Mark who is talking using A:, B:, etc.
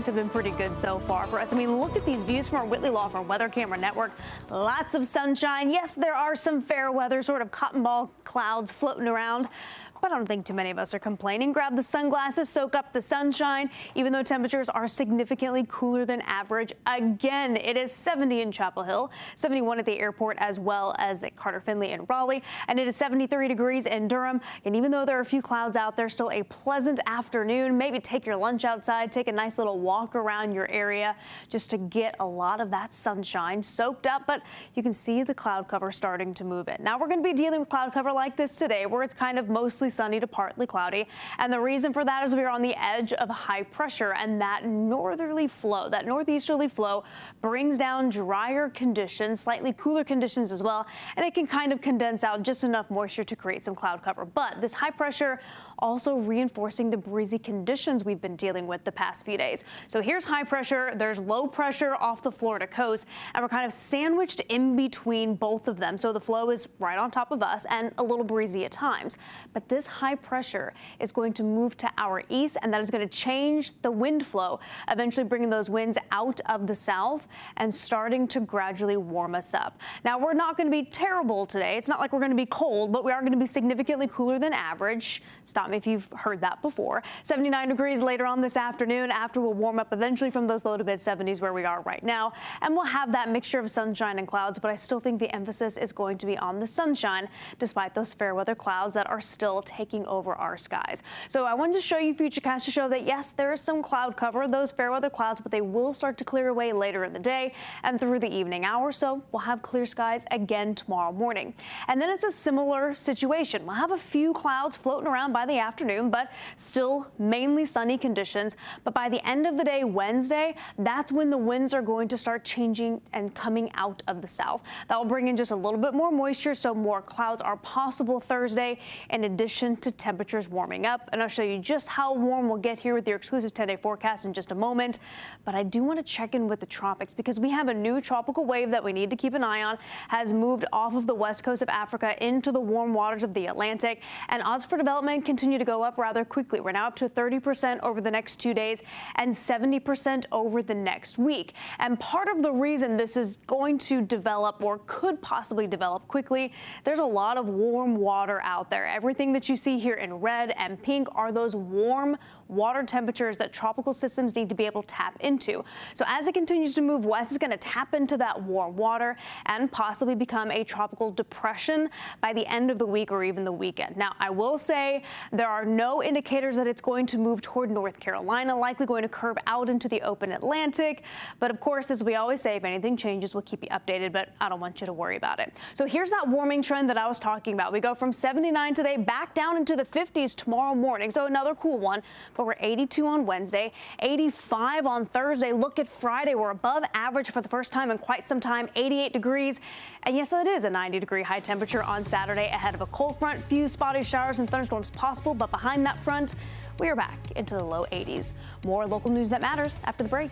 A: have been pretty good so far for us. I mean, look at these views from our Whitley Law Firm Weather Camera Network. Lots of sunshine. Yes, there are some fair weather, sort of cotton ball clouds floating around, but I don't think too many of us are complaining. Grab the sunglasses, soak up the sunshine, even though temperatures are significantly cooler than average. Again, it is 70 in Chapel Hill, 71 at the airport, as well as at Carter Finley in Raleigh, and it is 73 degrees in Durham. And even though there are a few clouds out there, still a pleasant afternoon. Maybe take your lunch outside, take a nice little walk around your area just to get a lot of that sunshine soaked up. But you can see the cloud cover starting to move in. Now we're going to be dealing with cloud cover like this today, where it's kind of mostly sunny to partly cloudy. And the reason for that is we are on the edge of high pressure, and that northerly flow, that northeasterly flow, brings down drier conditions, slightly cooler conditions as well, and it can kind of condense out just enough moisture to create some cloud cover. But this high pressure also reinforcing the breezy conditions we've been dealing with the past few days. So here's high pressure, there's low pressure off the Florida coast, and we're kind of sandwiched in between both of them. So the flow is right on top of us and a little breezy at times. But this high pressure is going to move to our east, and that is going to change the wind flow, eventually bringing those winds out of the south and starting to gradually warm us up. Now, we're not going to be terrible today. It's not like we're going to be cold, but we are going to be significantly cooler than average. Stop me if you've heard that before. 79 degrees later on this afternoon, after we'll warm up eventually from those low to mid 70s where we are right now. And we'll have that mixture of sunshine and clouds, but I still think the emphasis is going to be on the sunshine, despite those fair weather clouds that are still taking over our skies. So I wanted to show you Futurecast to show that, yes, there is some cloud cover, those fair weather clouds, but they will start to clear away later in the day and through the evening hours. So we'll have clear skies again tomorrow morning. And then it's a similar situation. We'll have a few clouds floating around by the afternoon, but still mainly sunny conditions. But by the end of the day, Wednesday, that's when the winds are going to start changing and coming out of the south. That will bring in just a little bit more moisture, so more clouds are possible Thursday, in addition to temperatures warming up. And I'll show you just how warm we'll get here with your exclusive 10-day forecast in just a moment. But I do want to check in with the tropics because we have a new tropical wave that we need to keep an eye on, has moved off of the west coast of Africa into the warm waters of the Atlantic, and odds for development continue to go up rather quickly. We're now up to 30% over the next 2 days and 70% over the next week. And part of the reason this is going to develop, or could possibly develop quickly, there's a lot of warm water out there. Everything that you see here in red and pink are those warm water temperatures that tropical systems need to be able to tap into. So as it continues to move west, it's going to tap into that warm water and possibly become a tropical depression by the end of the week or even the weekend. Now, I will say there are no indicators that it's going to move toward North Carolina, likely going to curve out into the open Atlantic. But of course, as we always say, if anything changes, we'll keep you updated, but I don't want you to worry about it. So here's that warming trend that I was talking about. We go from 79 today back down into the 50s tomorrow morning. So another cool one, but we're 82 on Wednesday, 85 on Thursday. Look at Friday. We're above average for the first time in quite some time, 88 degrees. And yes, it is a 90-degree high temperature on Saturday ahead of a cold front. Few spotty showers and thunderstorms possible, but behind that front, we are back into the low 80s. More local news that matters after the break.